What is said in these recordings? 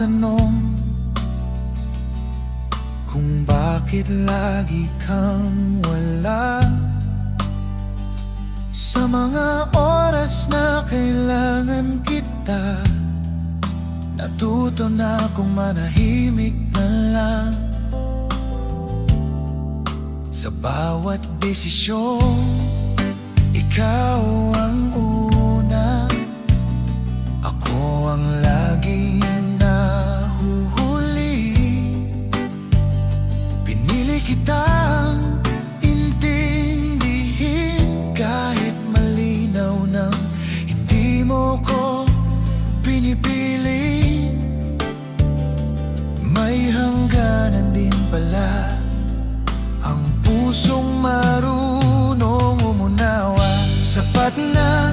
tanong kung bakit lagi kang wala sa mga oras na kailangan kita. Natuto na akong manahimik na lang sa bawat desisyon. Ikaw ang una, ako ang laging nahuhuli. Pinili kitang intindihin kahit malinaw nang hindi mo ko pinipili. May hangganan din pala ang pusong marunong umunawa. Sapat na,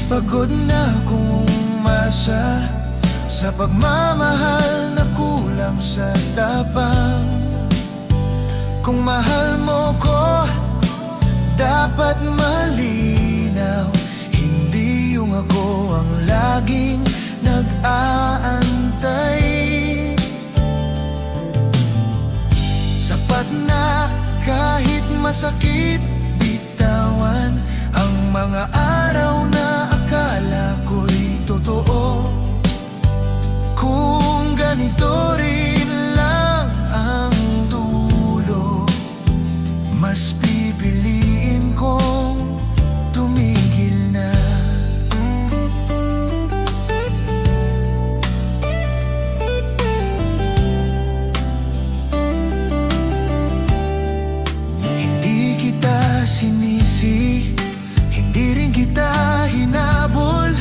pagod na kung umasa sa pagmamahal na kulang sa tapang. Kung mahal mo ko, dapat malinaw, hindi yung ako ang laging nag-aantay. Sapat na kahit masakit bitawan ang mga araw na akala ko'y totoo. Kung ganito rin lang ang dulo, mas pipiliin kong tumigil na. Hindi kita sinisi, hindi rin kita hinabol.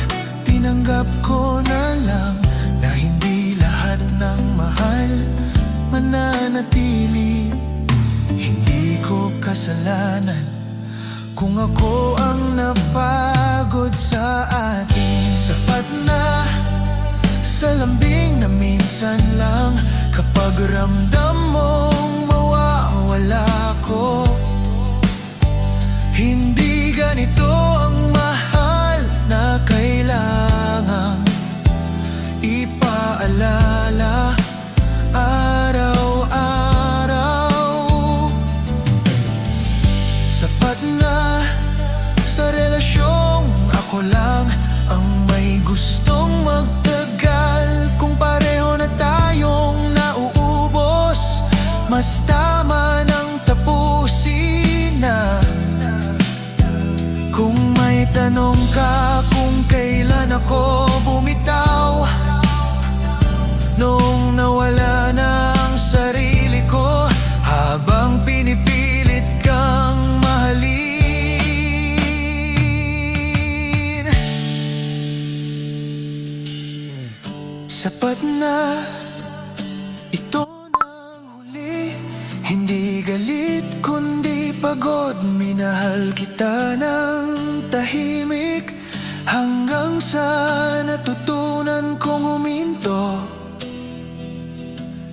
Tinanggap ko na lang na hindi lahat ng mahal mananatili. Hindi ko kasalanan kung ako ang napagod sa atin. Sapat na sa lambing na minsan lang kapag ramdam mong mawawala ko. Hindi ganito ang mahal na kailangang ipaalala araw-araw. Sapat na sa relasyong ako lang ang may gustong magtagal. Kung pareho na tayong nauubos, mas tama nang tapusin na. Kung may tanong ka kung kailan ako bumitaw, nung nawala na ang sarili ko, habang pinipilit kang mahalin. Sapat na, ito nang huli. Hindi galit kundi pagod, minahal kita ng tahimik hanggang sa natutunan kong huminto.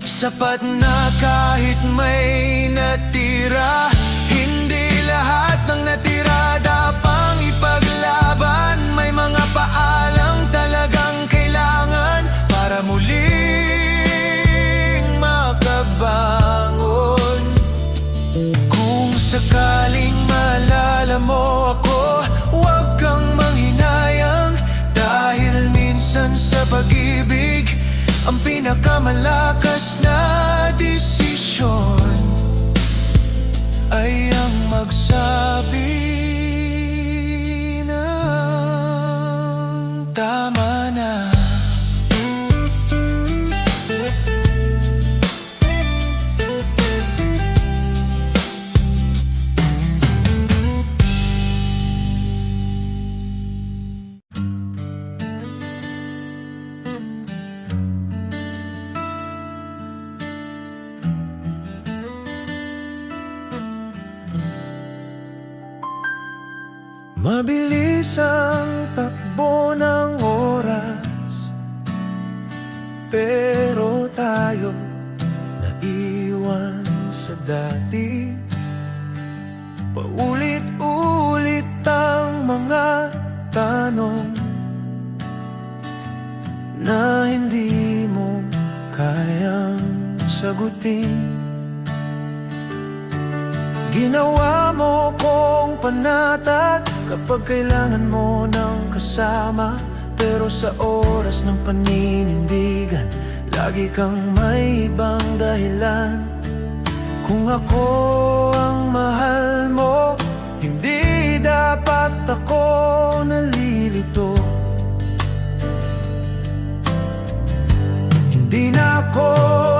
Sapat na kahit may natira, hindi lahat ng natira dapang ipaglaban. May mga paalang talagang kailangan para muling makabangon. Kung sakaling maalala mo ako, huwag kang manghinayang, dahil minsan sa pag-ibig ang pinakamalakas na desisyon ay ang magsabi ng tama na. Mabilis ang takbo ng oras, pero tayo naiwan sa dati. Paulit-ulit ang mga tanong na hindi mo sagutin. Ginawa mo kong panatag kapag kailangan mo ng kasama, pero sa oras ng paninindigan, lagi kang may ibang dahilan. Kung ako ang mahal mo, hindi dapat ako nalilito. Hindi na ako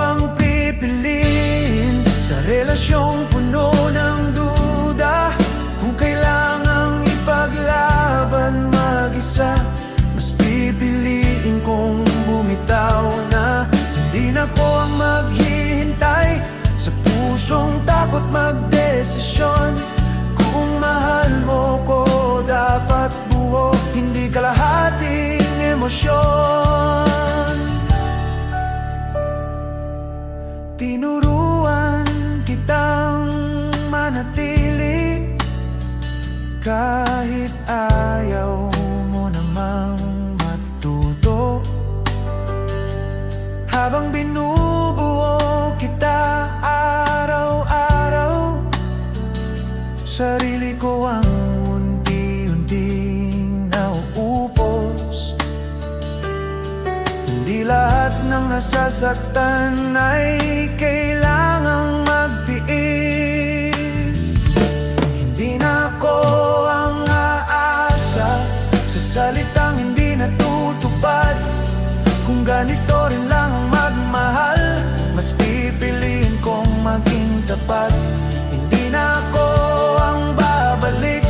ang pipiliin sa relasyong puno ng duda. Kung kailangang ipaglaban mag-isa, mas pipiliin kong bumitaw na. Hindi na ako ang maghihintay sa pusong takot magdesisyon. Kung mahal mo ko, dapat buo, hindi kalahating emosyon. Tinuruan kitang manatili kahit ayaw mo namang matuto. Habang binubuo kita araw-araw, sarili ko ang unti-unting nauupos. Hindi lahat ng nasasaktan ay kailangang magtiis. Hindi na ako ang aasa sa salitang hindi natutupad. Kung ganito rin lang ang magmahal, mas pipiliin kong maging tapat. Hindi na ako ang babalik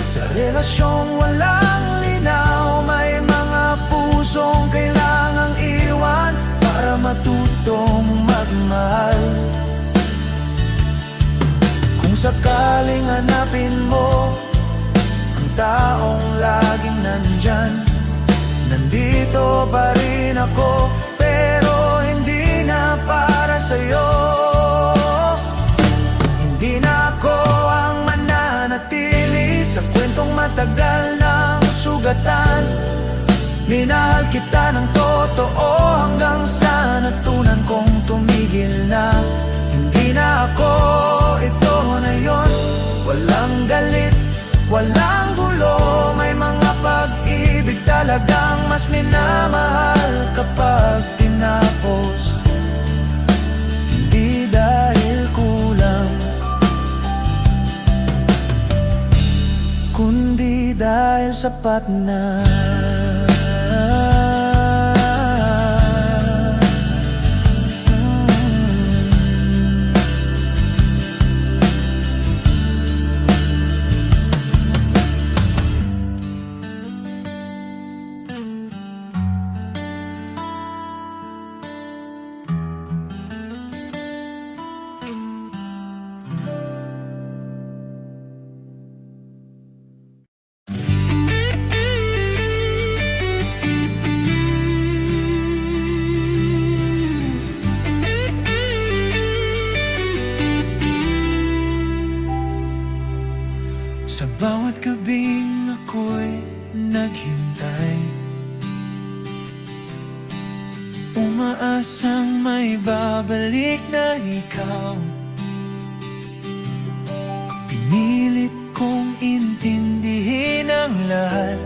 sa relasyong walang linaw. May mga pusong kailangang iwan para matutong magmahal. Kung sakaling hanapin mo ang taong laging nandyan, nandito pa rin ako, pero hindi na para sa'yo. Hindi na ako ang mananatili sa kwentong matagal ng sugatan. Minahal kita ng totoo hanggang sa natunan kong tumigil na. Hindi na ako, ito na yon. Walang galit, walang gulo. May mga pag-ibig talagang mas minamahal kapag tinapos. Hindi dahil kulang, kundi dahil sapat na. Sa bawat gabing ako'y naghintay, umaasang may babalik na ikaw. Pinilit kong intindihin ang lahat,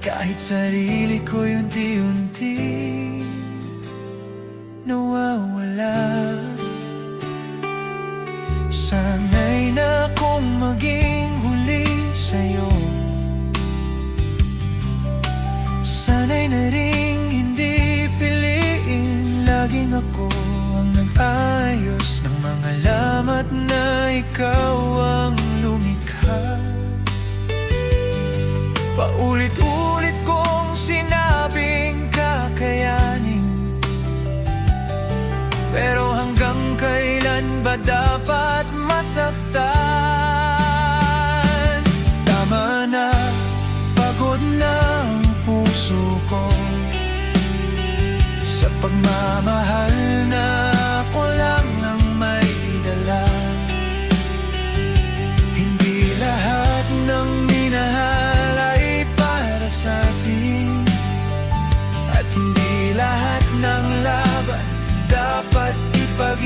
kahit sarili ko'y unti-unti nawawala. Sana'y na akong maging huli sa'yo. Sana'y na ring hindi piliin laging ako ang nag-ayos ng mga lamat na ikaw ang lumikha. Paulit-ulit kong sinabing kakayanin, pero hanggang kailan ba dapat masaktan? Tama na, pagod na ang puso ko sa pagmamahal na ako lang ang may dala. Hindi lahat ng minahal ay para sa atin, at hindi lahat ng laban dapat ipag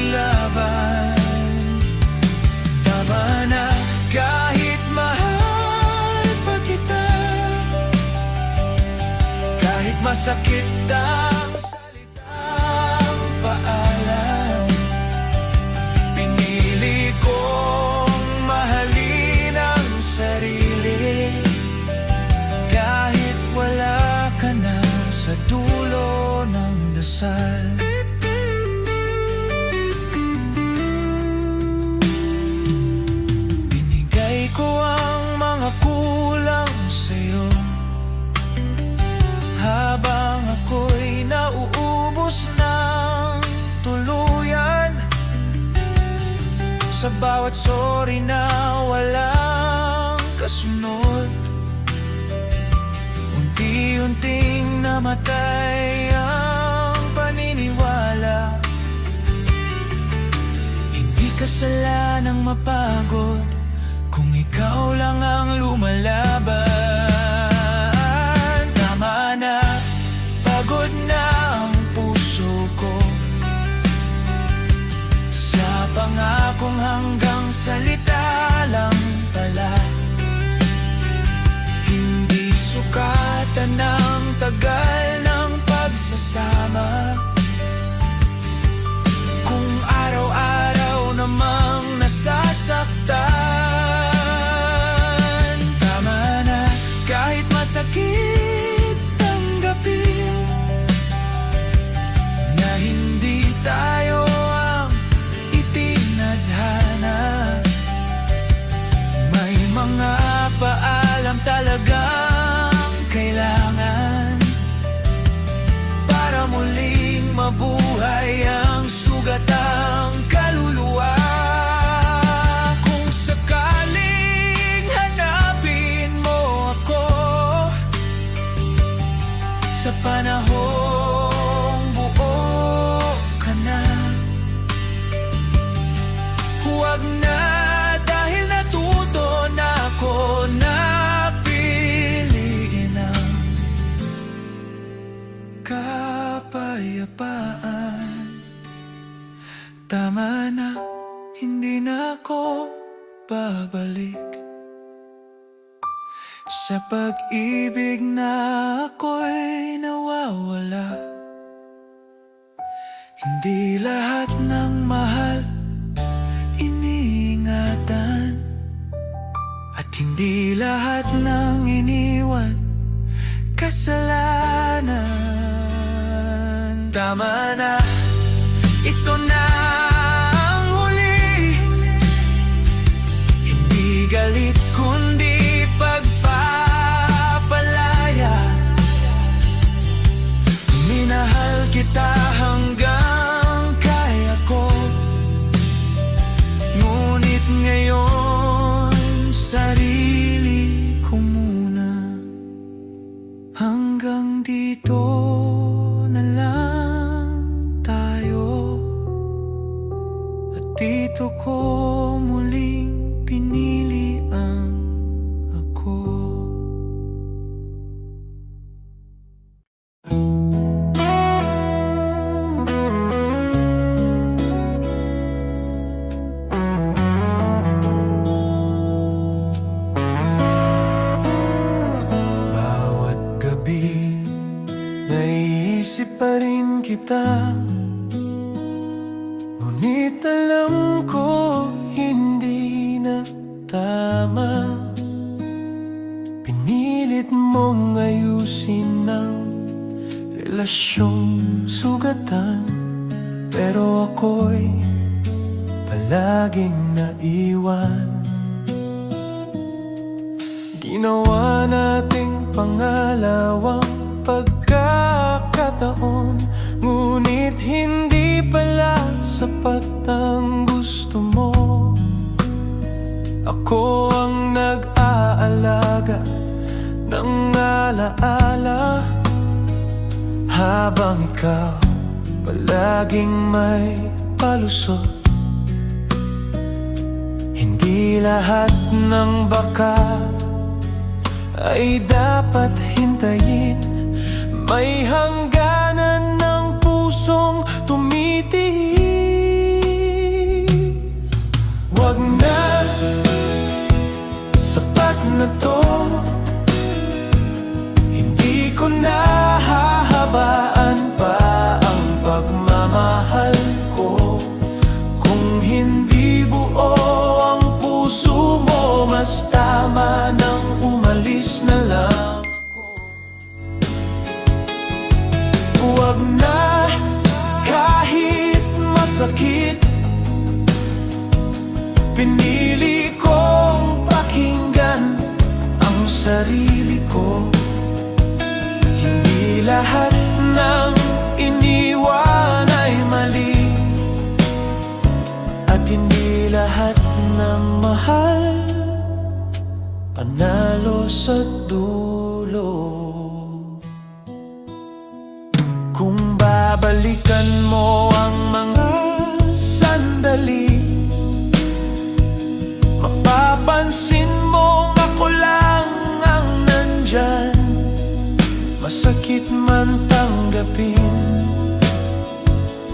masakit ang salitang paalam. Pinili kong mahalin ang sarili kahit wala ka na sa dulo ng dasal. Binigay ko ang mga kulang sa'yo habang ako'y nauubos ng tuluyan. Sa bawat sorry na walang kasunod, unti-unting namatay ang paniniwala. Hindi kasalanang mapagod kung ikaw lang ang lumalaban. Tama na, pagod na ang puso ko sa pangakong hanggang salita lang pala. Hindi sukatan ng tagal ng pagsasama kung araw-araw namang nasasaktan. Tama na, kahit masakit tanggapin na hindi tayo ang itinadhana. May mga paalam talagang kailangan para muling mabuhay ang sugatang kaluluwa. Kung sakaling hanapin mo ako sa panahong buo ka na, huwag na, dahil natuto na ako na piliin ang kapayapaan. Tama na, hindi na ako babalik sa pag-ibig na ako'y nawawala. Hindi lahat ng mahal iniingatan, at hindi lahat ng iniwan kasalanan. Tama na, ito na ang huli. Hindi galit kundi pagpapalaya. Minahal kita hanggang kaya ko, ngunit ngayon sarili ko muna. Hanggang dito na lang tayo, at dito ko muling pinili ang ako. Bawat gabi naiisip pa rin kita, ngunit alam ko hindi na tama. Pinilit mong ayusin ang relasyong sugatan, pero ako'y palaging naiwan. Ginawa nating pangalawang pagkakataon, ngunit hindi pala sapat ang gusto mo. Ako ang nag-aalaga ng alaala, habang ikaw palaging may palusot. Hindi lahat ng baka ay dapat hintayin, may hangganan ng pusong tumitiis. Wag na, sapat na to, hindi ko na tama nang umalis na lang ako. Huwag na kahit masakit, pinili kong pakinggan ang sarili ko. Hindi lahat ng iniwan ay mali, at hindi lahat ng mahal panalo sa dulo. Kung babalikan mo ang mga sandali, mapapansin mong ako lang ang nandyan. Masakit man tanggapin,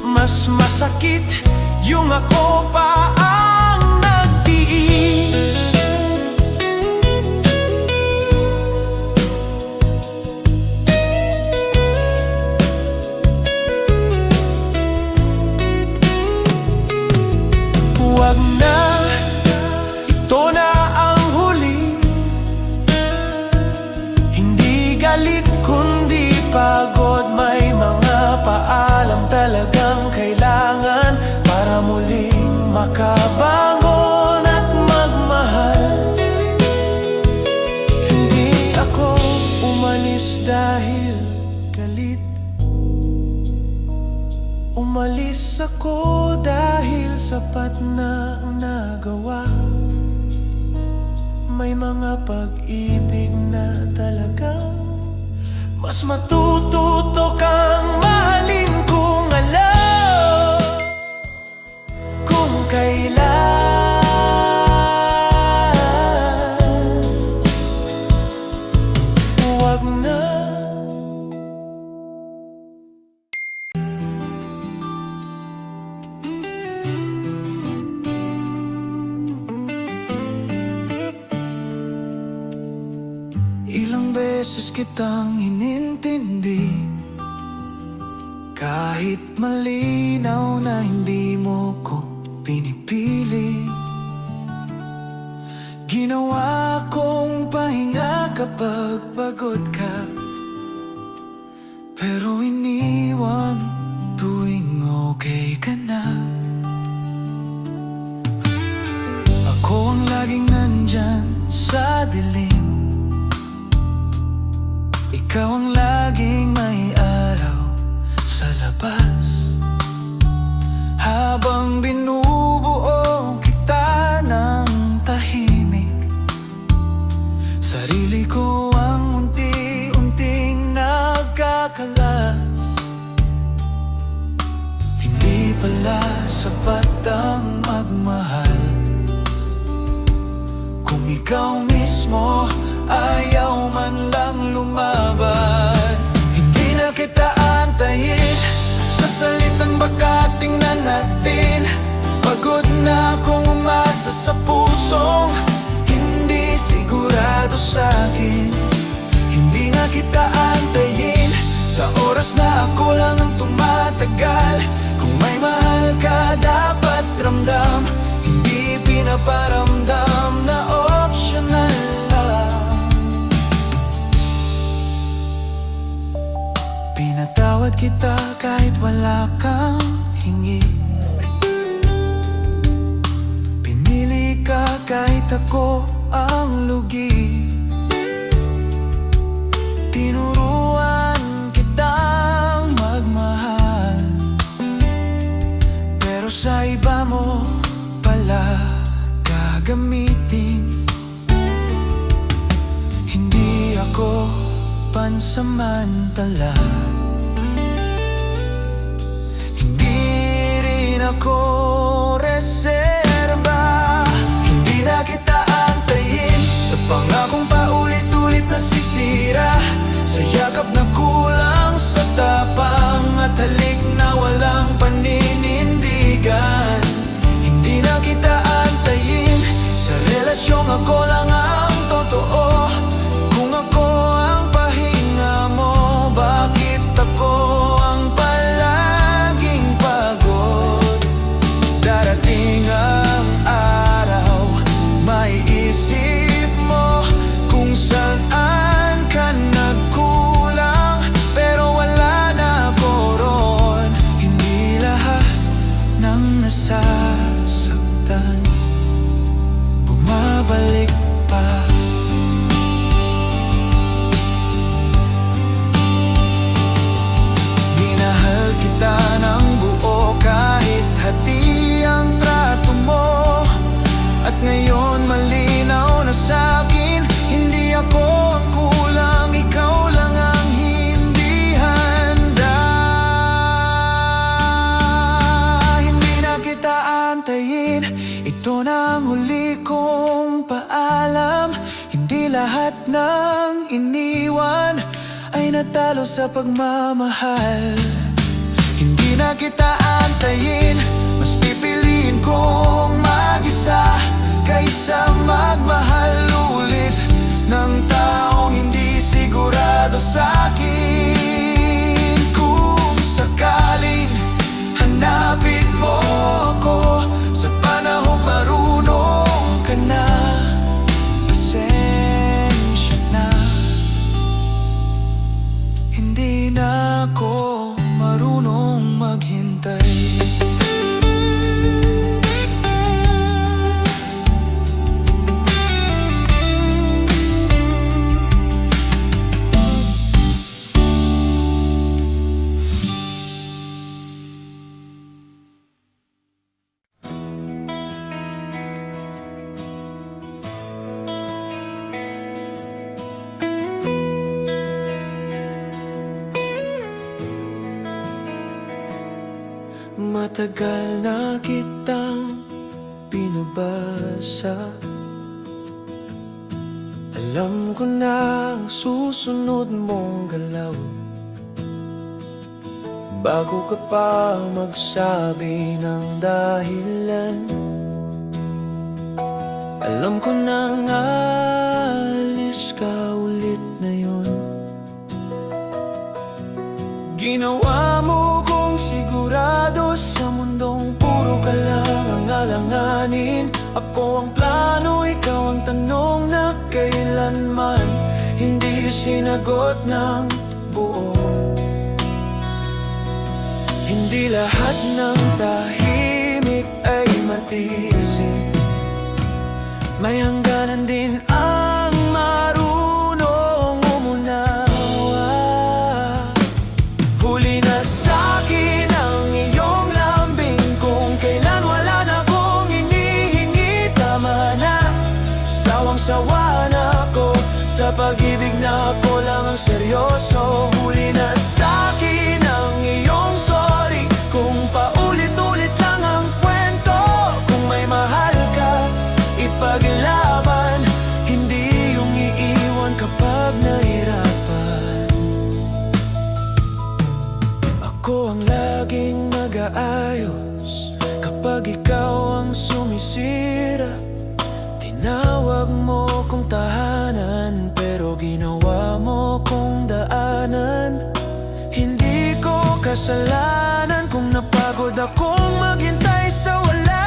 mas masakit yung ako pa ang nagtiis. Huwag na, ito na ang huli. Hindi galit kundi pagod, may mga paalam talagang kailangan para muling makabangon at magmahal. Hindi ako umalis dahil galit, umalis ako dahil sapat na ang nagawa. May mga pag-ibig na talagang mas matututo kang mahalin kung alam kung kailan. Huwag na. Ilang beses kitang inintindi, kahit malinaw na hindi mo ko pinipili. Ginawa kong pahinga kapag pagod ka, pero iniwan tuwing okay ka na. Ako ang laging nandyan sa dilim, ikaw ang laging may araw sa labas. Habang binubuo kita ng tahimik, sarili ko ang unti-unting nagkakalas. Hindi pala sapat ang magmahal kung ikaw mismo ayaw man lang lumaban. Hindi na kita antayin sa salitang baka tingnan natin. Pagod na akong umasa sa pusong hindi sigurado sa'kin. Hindi na kita antayin sa oras na ako lang ang tumatagal. Kung may mahal ka dapat ramdam, hindi pinaparamdam na optional lang. Pinatawad kita kahit wala kang hingi, pinili ka kahit ako ang lugi. Tinuruan kitang magmahal, pero sa iba mo pala gagamitin. Hindi ako pansamantala, hindi rin ako reserba. Hindi na kita antayin sa pangakong paulit-ulit nasisira, sa yakap na kulang sa tapang at halik na walang paninindigan. Hindi na kita antayin sa relasyong ako lang ang totoo. Kung ako ang pahinga mo, bakit ako ang palaging pagod? nasasaktan, bumabalik pa. Minahal kita ng buo kahit hati ang trato mo. At ngayon malinaw na sa'kin, hindi ako ang kulang, ikaw lang ang hindi handa. Hindi na kita antayin, ito na ang huli kong paalam. Hindi lahat ng iniwan ay natalo sa pagmamahal. Hindi na kita antayin, mas pipiliin kong mag-isa kaysa magmahal ulit ng taong hindi sigurado sa'kin. Kung sakaling hanapin mo ako sa panahong marunong ka na, pasensya na. Hindi na ako marunong maghintay. Matagal na kitang pinabasa, alam ko na ang susunod mong galaw. Bago ka pa magsabi ng dahilan, alam ko nang alis ka ulit na yun. Ginawa mo kong sigurado sa mundong puro ka lang ang alanganin. Ako ang plano, ikaw ang tanong na kailanman hindi sinagot ng buo. Hindi lahat ng tahimik ay matiisin, may hangganan din ang marunong umunawa. Huli na sa'kin ang iyong lambing, kung kailan wala na akong hinihingi. Tama na, sawang-sawa na ako sa pag-ibig na ako lang ang seryoso. Huli na sa'kin ang iyong sorry, kung paulit-ulit lang ang kwento. Kung may mahal ka, ipaglaban, hindi yung iiwan kapag nahirapan. Ako ang laging mag-aayos kapag ikaw ang sumisira. Tinawag mo kong tahanan, pero ginawa mo kong daanan. Hindi ko kasalanan kung napagod akong maghintay sa wala.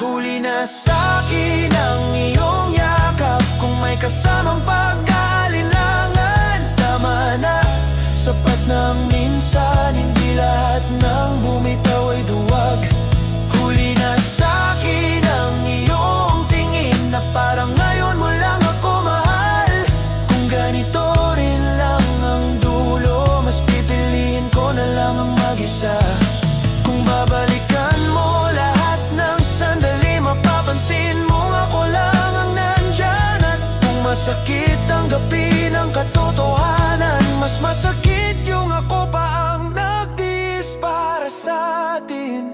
Huli na sa'kin ang iyong yakap, kung may kasamang pag-aalinlangan. Tama na, sapat ng minsan, hindi lahat ng bumitaw ay duwag. Huli na sa'kin ang iyong tingin na parang ngayon mo lang ako mahal. Kung ganito rin lang ang dulo, mas pipiliin ko na lang ang mag-isa. Kung babalikan mo lahat ng sandali, mapapansin mong ako lang ang nandyan. At kung masakit tanggapin ang katotohanan, mas masakit yung ako pa ang nagtiis para sa atin.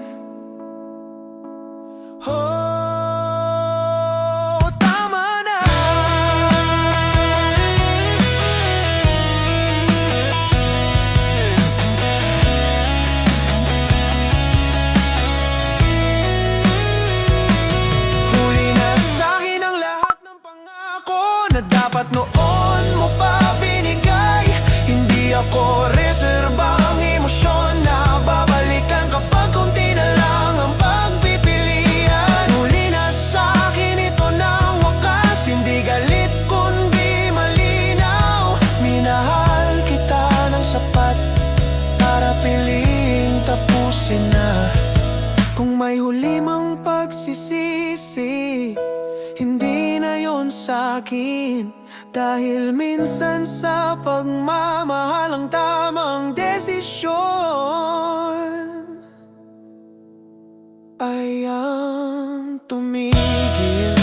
may huli mang pagsisisi, hindi na yon sa'kin. Dahil minsan sa pagmamahal ang tamang desisyon ay ang tumigil.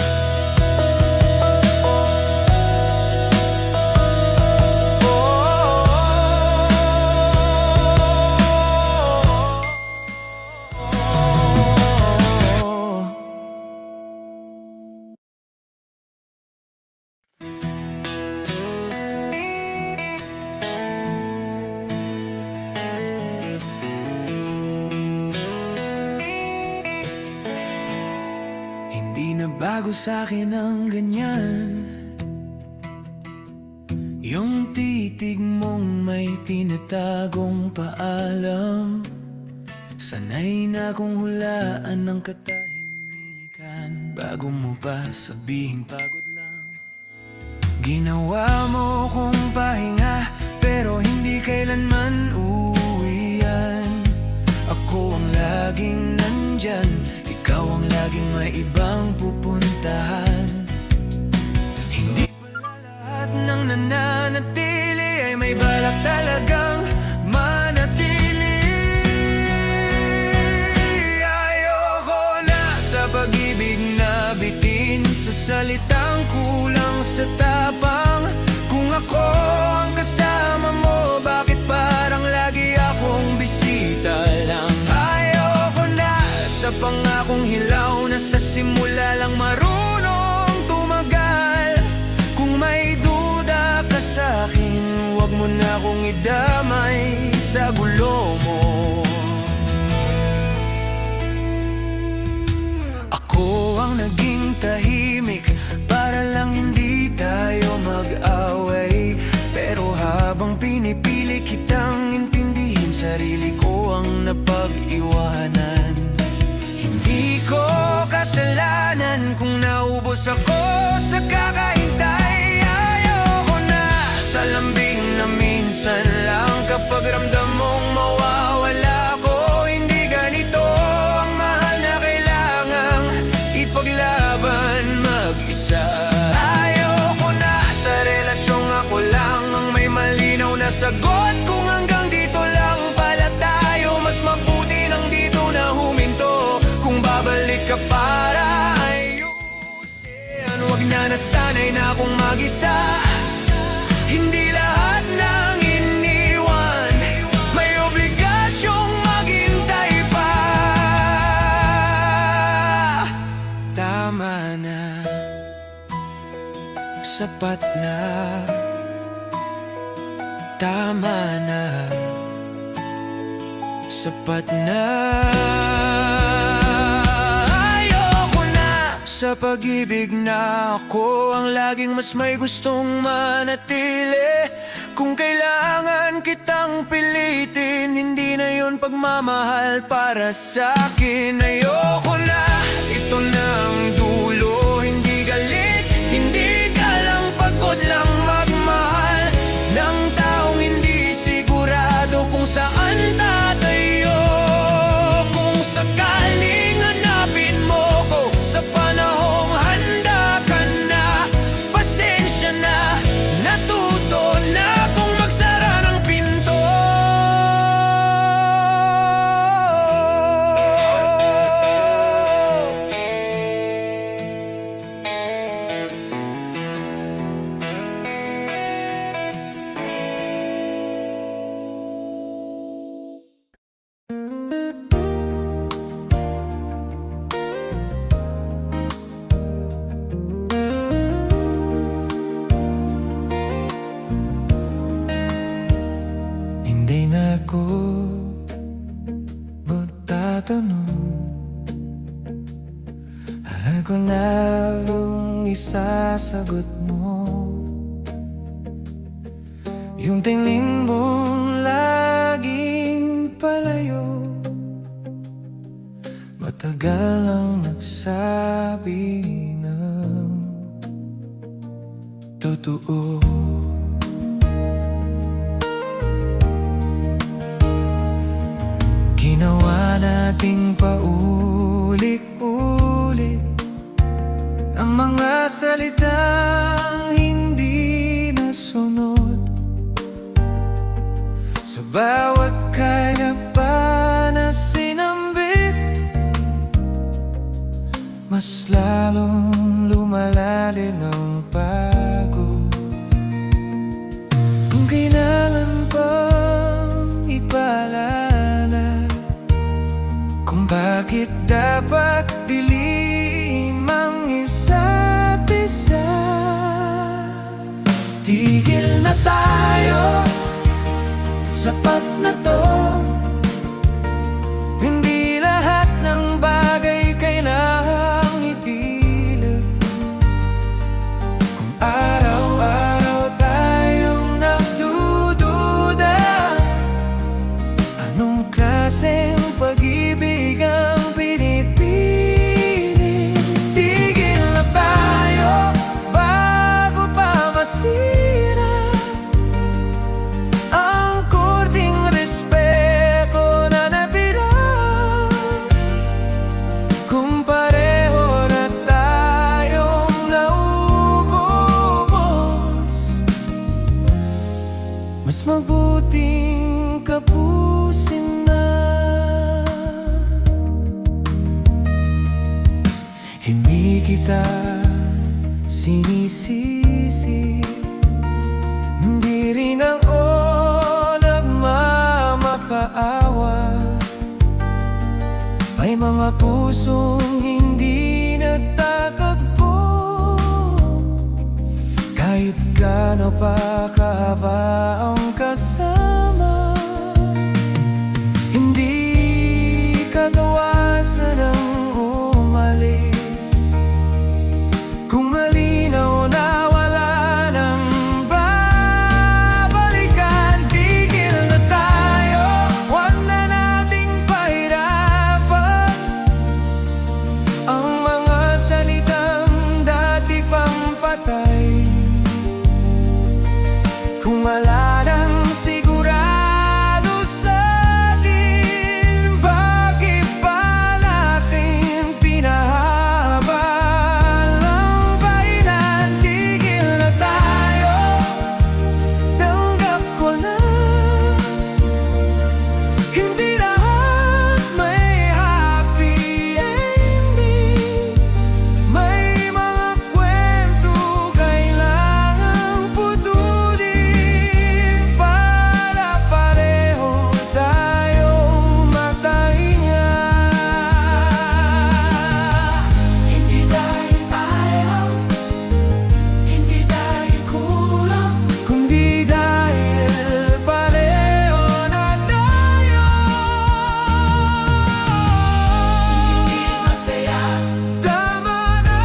Hindi na bago sa'kin ang ganyan, yung titig mong may tinatagong paalam. Sanay na kong hulaan ng katahimikan bago mo pa sabihin pagod lang. Ginawa mo kong pahinga pero hindi kailanman uuwi yan. Ako ang laging nandyan, ikaw ang laging may ibang pupuntahan. Hindi pala lahat ng nananatili ay may balak talagang manatili. Ayoko na sa pag-ibig na bitin, sa salitang kulang sa tapang. Kung ako ang kasama mo, bakit parang lagi akong bisita lang? Sa pangakong hilaw na sa simula lang marunong tumagal. Kung may duda ka sa'kin, huwag mo na akong idamay sa gulo mo. Ako ang naging tahimik para lang hindi tayo mag-away. Pero habang pinipili kitang intindihin, sarili ko ang napag-iwanan. Hindi ko kasalanan kung naubos ako sa kakahintay. Ayoko na sa lambing na minsan lang kapag ramdam mong mawawala ko. Hindi ganito ang mahal na kailangang ipaglaban mag-isa. Ayoko na sa relasyong ako lang ang may malinaw na sagot. Kung hanggang dito lang pala tayo, mas mabuti nang dito na huminto. Kung babalik ka para ayusin, wag na nasanay na akong mag-isa. Hindi lahat ng iniwan may obligasyong maghintay pa. Tama na, sapat na. Tama na, sapat na. Sa pag-ibig na ako ang laging mas may gustong manatili. Kung kailangan kitang pilitin, hindi na yun pagmamahal para sa'kin. Ayoko na, ito na ang dulo. Hindi galit, hindi ka lang, pagod lang magmahal ng taong hindi sigurado kung saan tatayo. Kung sakaling hanapin mo ko sa panahong handa ka na, pasensya na, natuto na kung magsara ng pinto. Hindi na ako magtatanong, ako na ang isasagot mo. Yung tingin mong laging palayo, matagal ang nagsabi ng totoo. Ginawa nating paulit salitang hindi nasunod, sa bawat kaya pa na sinambit, mas lalong lumalalim ang pagod. Kung kailangan pang ipaalala kung bakit dapat piliin mang isa't isa. Tigil na tayo, sapat na to. Hindi lahat ng bagay kailangang ipilit. Kung araw-araw tayong nagdududa, anong klaseng pag-ibig ang pinipili? Tigil na tayo bago pa masira ang korting respeto na nabilang. Kung pareho na tayong naubos, mas mabuting kapusin na. Hindi kita sinisisi, hindi rin ako nagmamakaawa. May mga pusong hindi nagtatagpo, kahit gaano pa kahaba ang kasama. Hindi ka gawasan ng umalis kung malinaw na wala nang babalikan. Tigil na tayo, huwag na nating pahirapan ang mga salitang dati pang patay. Kung wala nang sigurado sa atin, bakit pa natin pinahabal ang kailan? Tigil na tayo, tanggap ko na hindi lahat may happy ending. May mga kwento kailangang putulin para pareho tayong makahinga. Hindi dahil ayaw, hindi dahil kulang, kundi dahil pareho na tayo. Hindi masaya, tama na.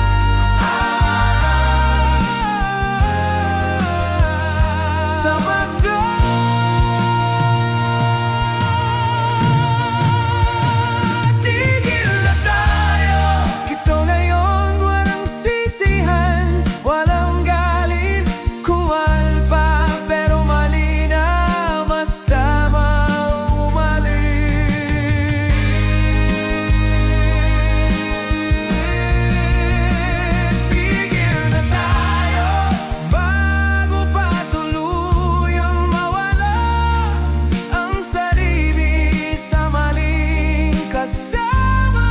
Sapat na. Tigil na tayo, ito ngayon walang sisihan, walang galit. Kuwal pa pero malinaw, mas tama umalis. Tigil na tayo bago pa tuluyang mawala ang sarili sa maling kasama.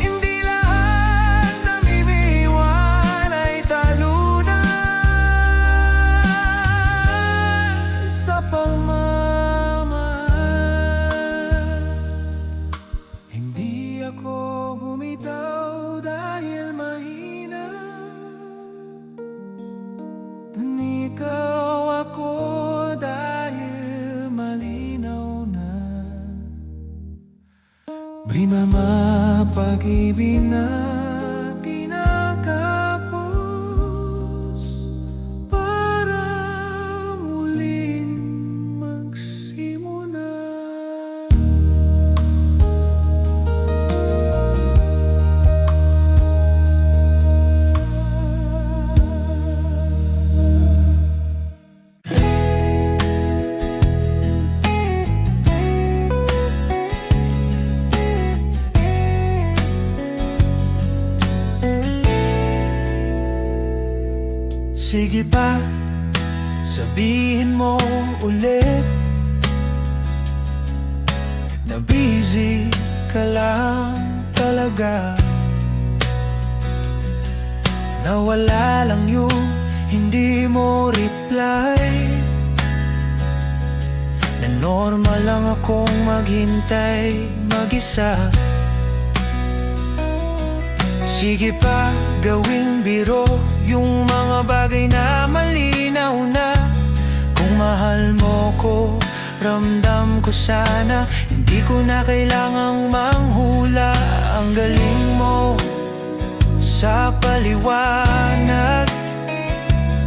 Hindi lahat namimiwan ay talunan sa pagmamahal. Hindi ako bumitaw dahil mahina, ikaw ako dahil malinaw na. Brima mapag-ibig na tinatapos para muling magsimula. Sige pa, sabihin mo ulit na busy ka lang talaga, na wala lang yung hindi mo reply, na normal lang akong maghintay mag-isa. Sige pa, gawing biro yung mga bagay na malinaw na. Kung mahal mo ko, ramdam ko sana, hindi ko na kailangang manghula. Ang galing mo sa paliwanag,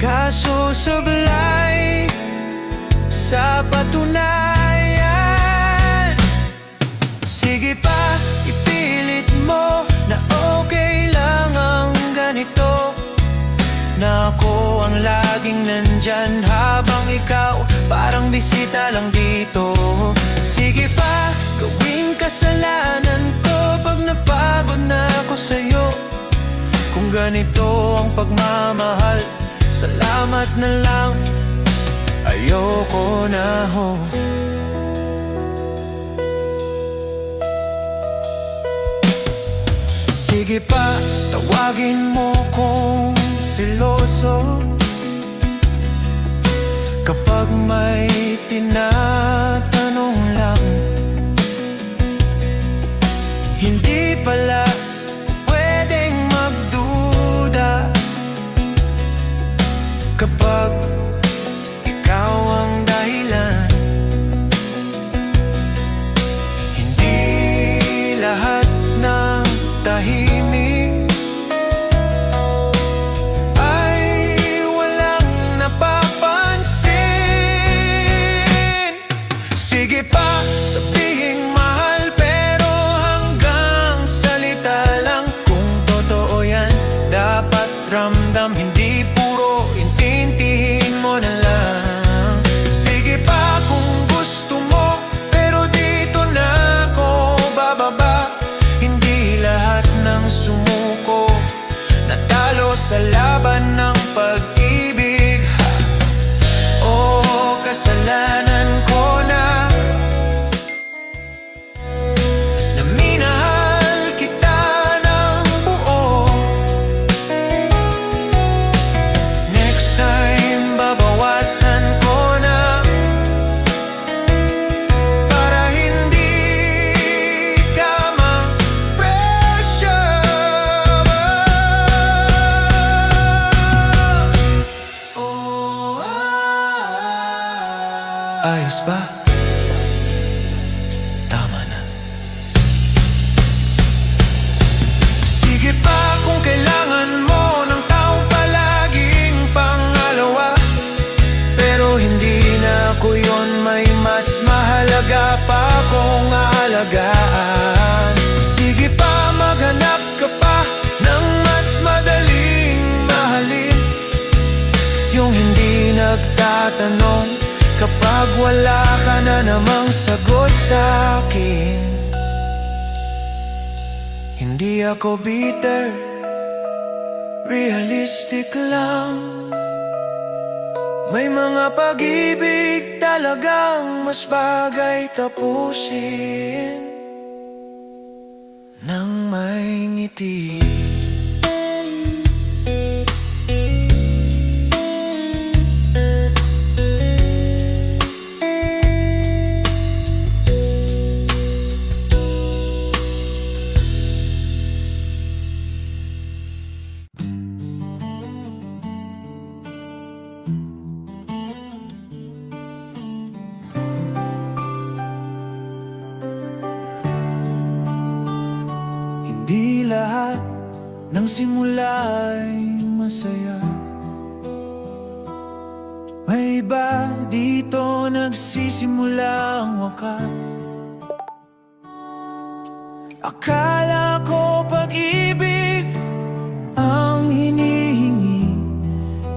kaso sablay sa patunayan. Sige pa, ipilit mo na okay lang ang ganito, na ako ang laging nandyan habang ikaw parang bisita lang dito. Sige pa, gawing kasalanan ko pag napagod na ako sa'yo. Kung ganito ang pagmamahal, salamat na lang, ayoko na ho. Sige pa, tawagin mo kung seloso kapag may tinatanong lang. Hindi pala pwedeng magduda kapag ikaw ang dahilan. Hindi lahat ng tahimik ay walang napapansin. Sige pa, sabihing mahal pero hanggang salita lang. Kung totoo yan, dapat ramdam, hindi puro intindihin mo na lang. Sige pa kung gusto mo, pero dito na ako bababa. Hindi lahat ng sumuko natalo sa laban ng pag-ibig. Oh, kasalanan ko na minahal kita ng buo. Next time, babawasan ko na para hindi ka ma-pressure. Oh, ayos ba? Tama na. Sige pa kung kailangan mo ng taong palaging pangalawa, pero hindi na ako yun, may mas mahalaga pa akong aalagaan. Sige pa, maghanap ka pa ng mas madaling mahalin, yung hindi nagtatanong kapag wala ka na namang sagot sa akin. Hindi ako bitter, realistic lang. May mga pag-ibig talagang mas bagay tapusin nang may ngiti. Hindi lahat ng simula ay masaya. May iba dito nagsisimula ang wakas. Akala ko pag-ibig ang hinihingi,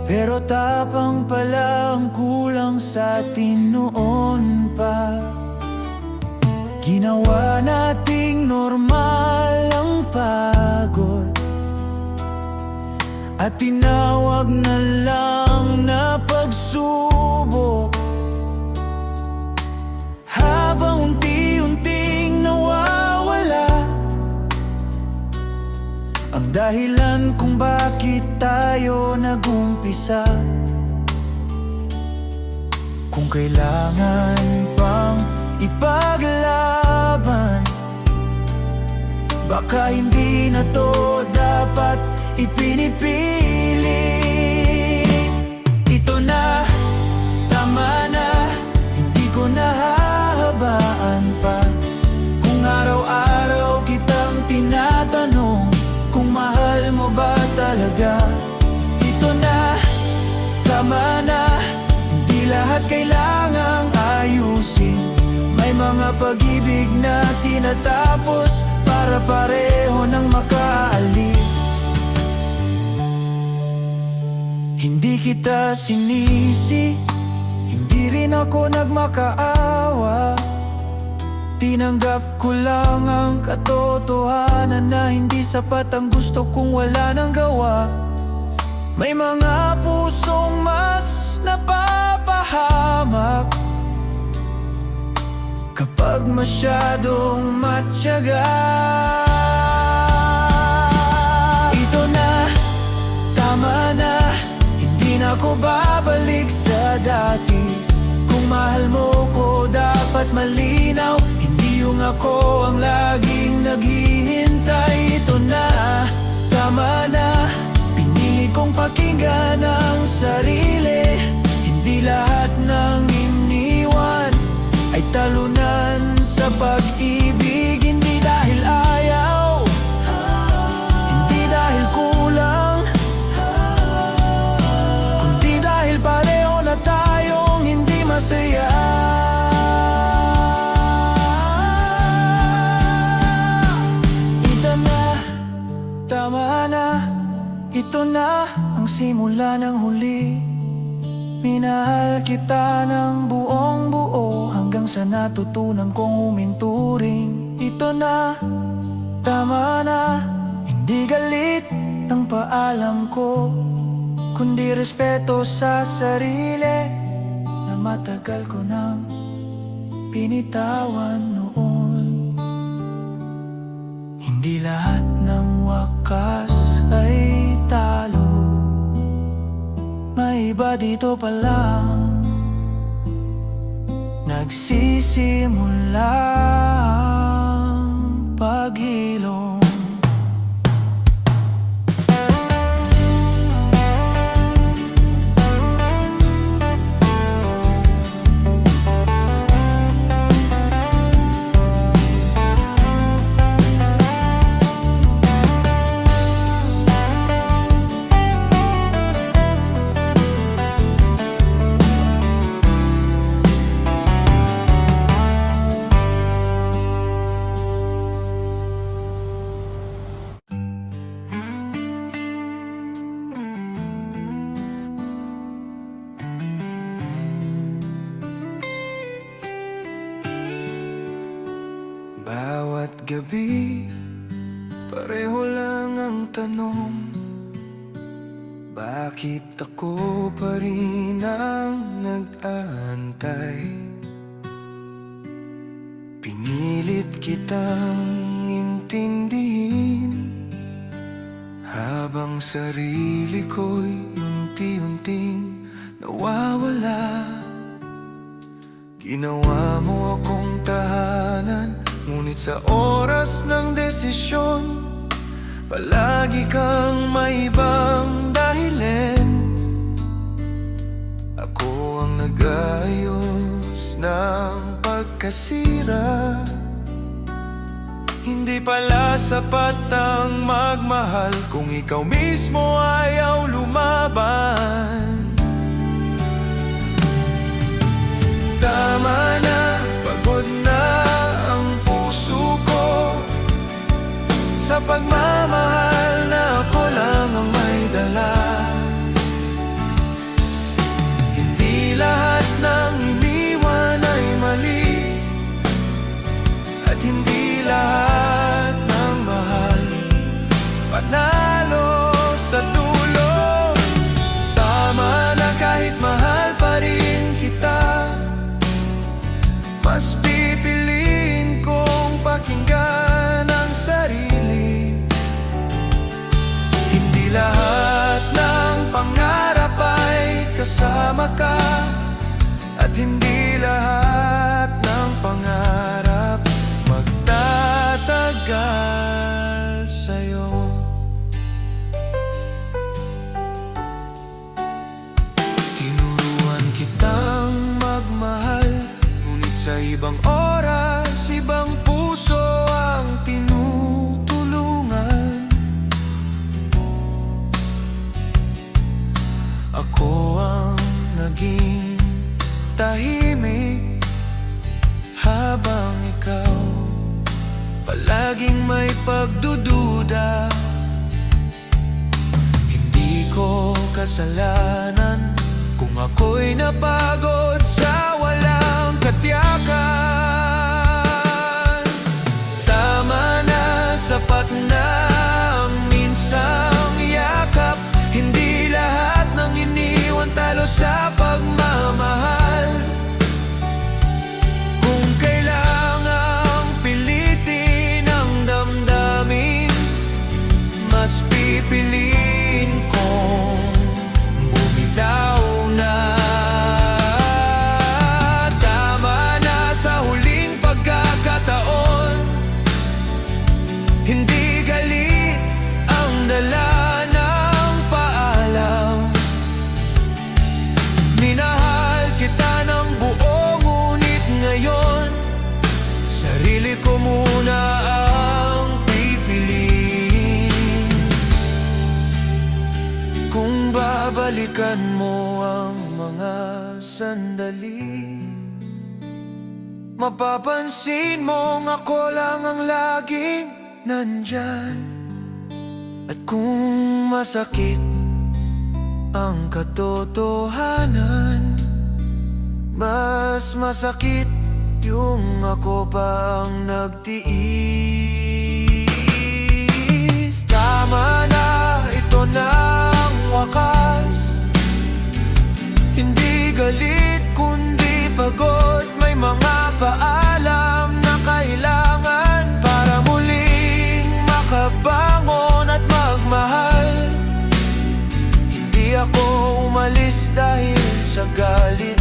pero tapang pala ang kulang sa atin noon pa. Ginawa nating normal ang pagod at tinawag na lang na pagsubok. Habang unti-unting nawawala ang dahilan kung bakit tayo nagumpisa. Kung kailangan pang ipaglaban, baka hindi na to dapat ipinipilit. Ito na, tama na, hindi ko nahahabaan pa. Kung araw-araw kitang tinatanong kung mahal mo ba talaga. Ito na, tama na, hindi lahat kailangang ayusin. May mga pag-ibig na tinatapos para pareho nang makaalis. Hindi kita sinisi, hindi rin ako nagmakaawa. Tinanggap ko lang ang katotohanan na hindi sapat ang gusto kung wala nang gawa. May mga pusong mas napapahamak kapag masyadong matyaga. Ito na, tama na, hindi na ako babalik sa dati. Kung mahal mo ko, dapat malinaw, hindi yung ako ang laging naghihintay. Ito na, tama na, pinili kong pakinggan ang sarili. Hindi lahat ng iniwan ay talunan sa pag-ibig. Hindi dahil ayaw, hindi dahil kulang, kundi dahil pareho na tayong hindi masaya. Ito na, tama na, ito na ang simula ng huli. Minahal kita ng buong buo hanggang sa natutunan kong uminturing. Ito na, tama na, hindi galit ang paalam ko, kundi respeto sa sarili na matagal ko nang binitawan noon. Hindi lahat ng wakas ay talo, may iba dito pa lang nagsisimula ang paghilom. Bawat gabi, pareho lang ang tanong, bakit ako pa rin ang nag-aantay? Pinilit kitang intindihin, habang sarili ko'y unti-unting nawawala. Ginawa mo akong tahanan, ngunit sa oras ng desisyon, palagi kang may ibang dahilan. Ako ang nag-ayos ng pagkasira. Hindi pala sapat ang magmahal kung ikaw mismo ayaw lumaban. Tama na, pagod na ang puso ko sa pagmamahal na ako lang ang may dala. Hindi lahat ng iniwan ay mali, at hindi lahat ng mahal panalo sa dulo. ka, at hindi lahat ng pangarap magtatagal sa'yo. Tinuruan kitang magmahal, ngunit sa ibang oras, ibang puso ang tinutulungan. Ako ang naging tahimik, habang ikaw palaging may pagdududa. Hindi ko kasalanan kung ako'y napagod sa walang katiyakan. Tama na, sapat na ang minsang yakap. Hindi lahat ng iniwan talo sa pagmamahal. Kung kailangang pilitin ang damdamin, mas pipiliin kong bumitaw na. Tama na sa huling pagkakataon, hindi galit ang dala ng paalam. Minahal kita ng buo, ngunit ngayon sarili ko muna ang pipiliin. Kung babalikan mo ang mga sandali, mapapansin mong ako lang ang laging nandyan. At kung masakit ang katotohanan, mas masakit yung ako pa ang nagtiis. Tama na, ito na ang wakas. Hindi galit kundi pagod, may mga paalam na kailangan para muling makabangon at magmahal. Hindi ako umalis dahil sa galit,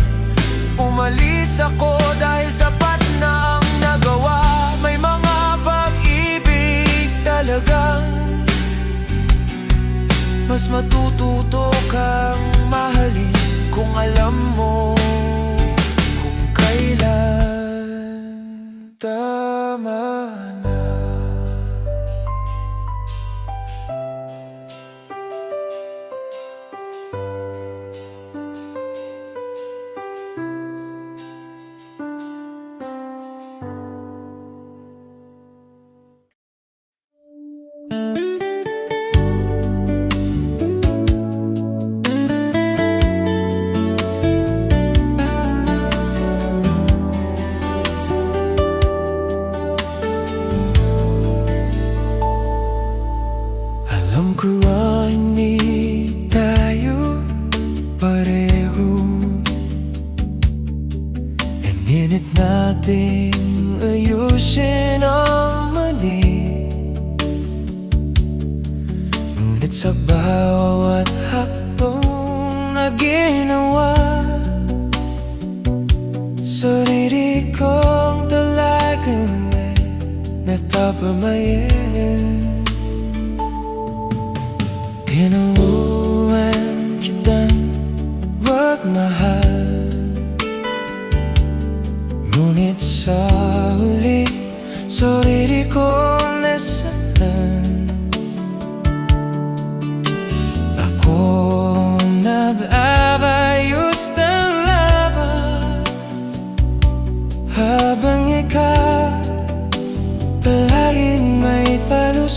umalis ako dahil sapat na ang nagawa. May mga pag-ibig talagang mas matututo kang mahalin kung alam mo kung kailan tama na. Alam ko hindi tayo pareho, Iniinit natin ayusin ang mali. Ngunit sa bawat hapong na ginawa, sarili kong dalagang may napapamayin. Tinuruan kitang wag mahal, ngunit sa huli sarili kong nasaktan. Ako nag-abayos ng labat, habang ikaw palaging may palusot.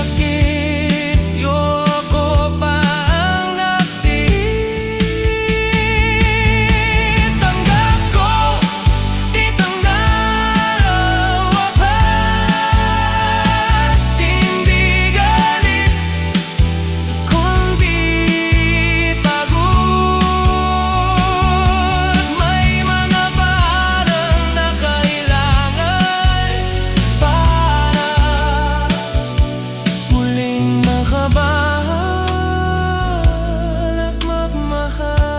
sakit, yoko pa ang nagtiis. Tanggap ko, itang narawapas. Hindi galit, kundi pagod. May mga parang na kailangan para muling makabahal at magmahal.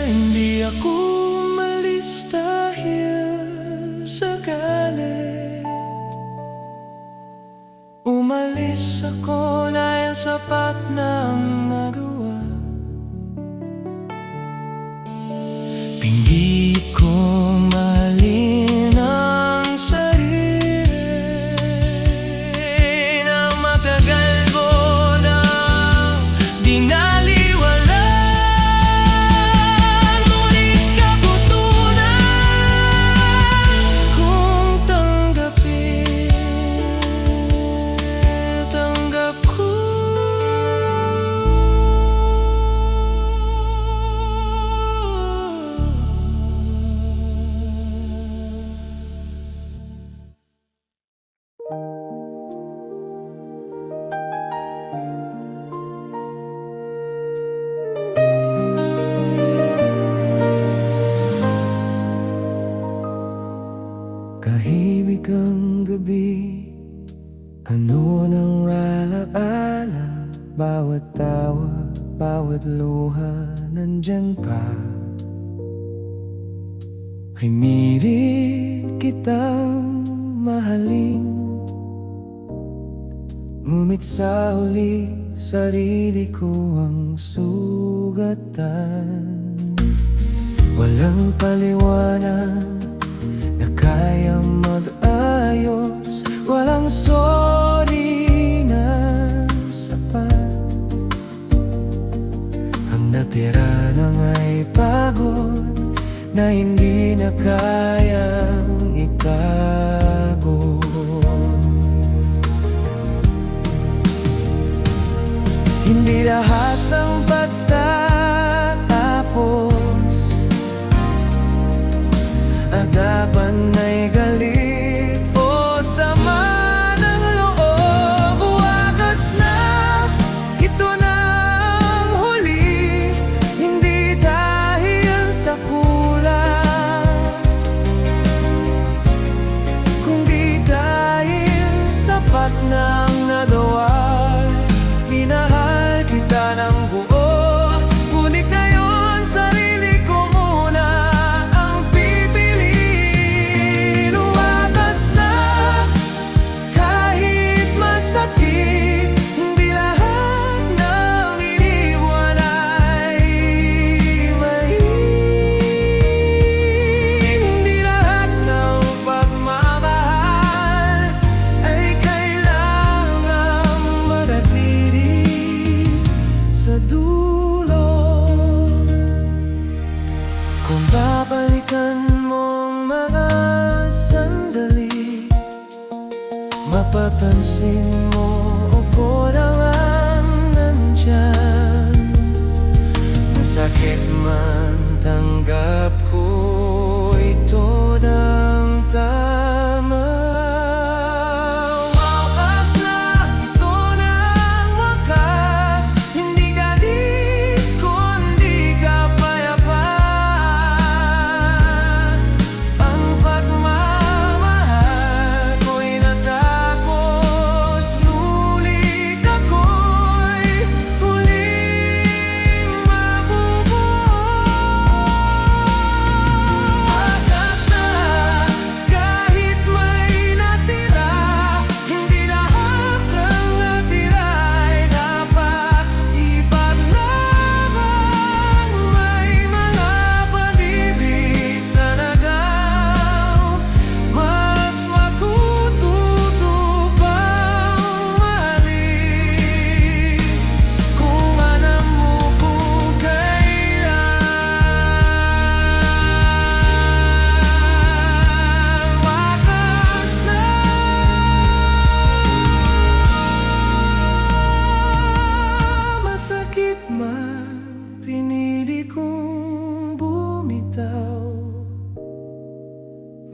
Hindi ako umalis dahil sa galit. Umalis ako dahil sapat na ang nagawa. Pinggit ko mahalin ang sarili na matagal ko na dinaliwalan. Ngunit kabutunan kung tanggap ko. Kahimik ang gabi, ano nang alaala. Bawat tawa, bawat luha, nandyan pa. Himirit kitang mahalin, ngunit sa huli, sarili ko ang sugatan. Walang paliwanag na kayang mag-ayos, walang sorry na sapat. Ang natira na nga'y pagod na hindi na kayang itago. Hindi lahat ng pagtatapos agapan ay galit o sama ng loob. Wakas na, ito na ang huli. Hindi dahil sa kulang, kundi dahil sapat na ang nagawa. Minahal kita ng buo, ngunit ngayon sarili ko muna ang pipiliin. Wakas na, kahit masakit, hindi lahat ng iniwan ay hindi lahat ng pagmamahal ay kailangang manatili sa dulo. Kung babalikan mong mga sandali, mapapansin mo ako na ang nandyan. Masakit man, tanggap ko ito ng tama. Wakas na, ito na ang wakas. Hindi galit, kundi kapayapaan. Ang pagmamahal ko'y natapos, ngunit ako'y huling mabubuhay.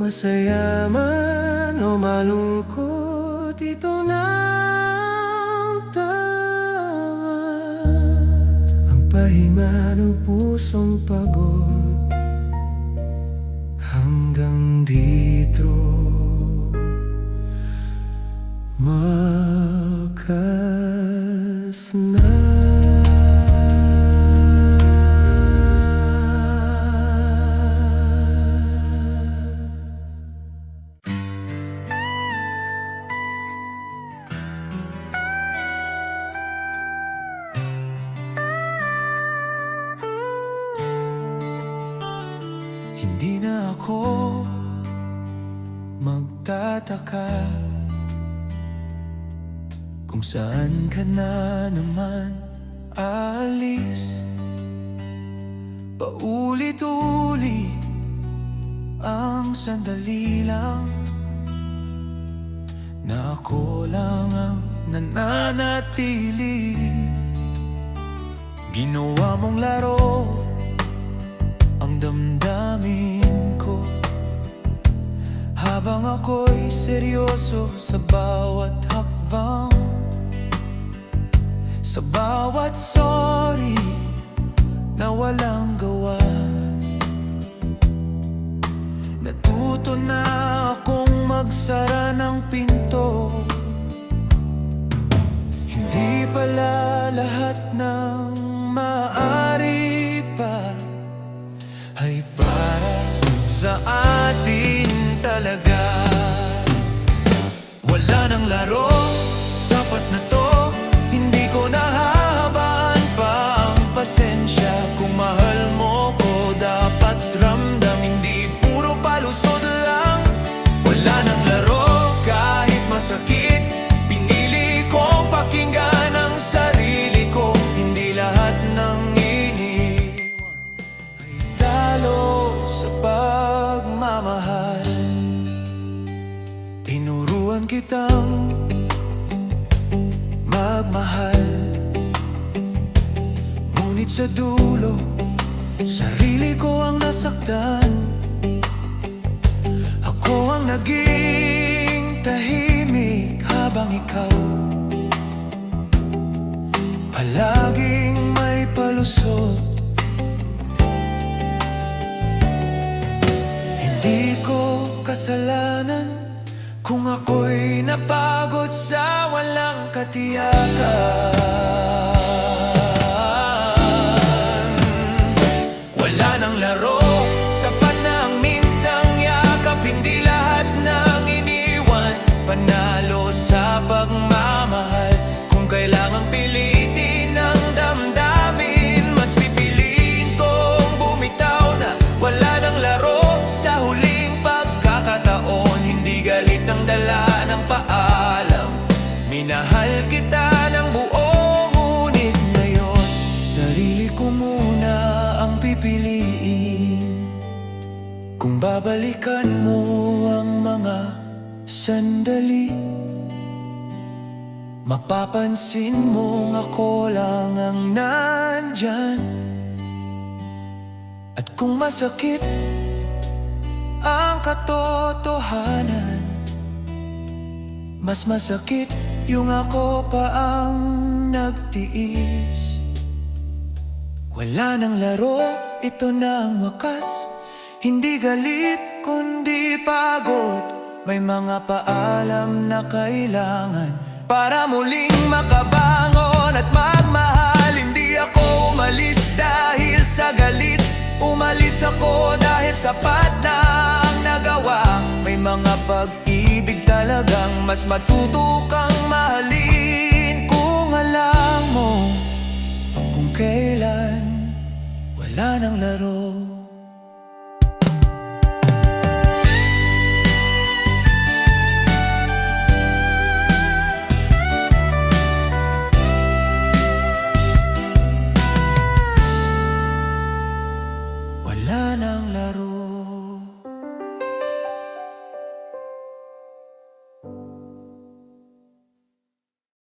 Masaya man o malungkot, ito na ang tama. Ang pahinga ng pusong pagod, hanggang dito wakas na. Hindi na ako magtataka kung saan ka na naman aalis. Paulit-ulit ang sandali lang na ako lang ang nananatili. Ginawa mong laro ang damdamin ko, habang ako'y seryoso sa bawat hakbang. Sa bawat sorry na walang gawa, natuto na akong magsara ng pinto. Hindi pala lahat ng maaari pa ay para sa atin talaga. Wala nang laro, sapat na to. Hindi ko nahahabaan pa ang pasensya. Kung mahal mo ko, dapat ramdam, hindi puro palusod lang. Wala nang laro, kahit masakit. Pinili kong pakinggan ang sarili ko. Hindi lahat ng iniwan ay talo sa pagmamahal. Tinuruan kitang magmahal, ngunit sa dulo, sarili ko ang nasaktan. Ako ang naging tahimik habang ikaw palaging may palusot. Hindi ko kasalanan kung ako'y napagod sa walang katiyakan. Wala nang laro, sapat na ang minsang yakap. Hindi lahat ng iniwan panalo sa pagmamahal. Kung kailangang pilitin ang damdamin, mas pipiliin kong bumitaw na. Wala nang laro sa huling pagkakataon. Hindi galit ang dala ng paalam. Minahal kita ng buo, ngunit ngayon sarili ko muna ang pipiliin. Kung babalikan mo ang mga sandali, mapapansin mong ako lang ang nandyan. At kung masakit ang katotohanan, mas masakit yung ako pa ang nagtiis. Wala nang laro, ito na ang wakas. Hindi galit kundi pagod. May mga paalam na kailangan para muling makabangon at magmahal. Hindi ako umalis dahil sa galit. Umalis ako dahil sapat na ang nagawa. May mga pag-ibig talagang mas matuto kang mahalin. Kung alam mo kung kailan wala nang laro. Wala nang laro.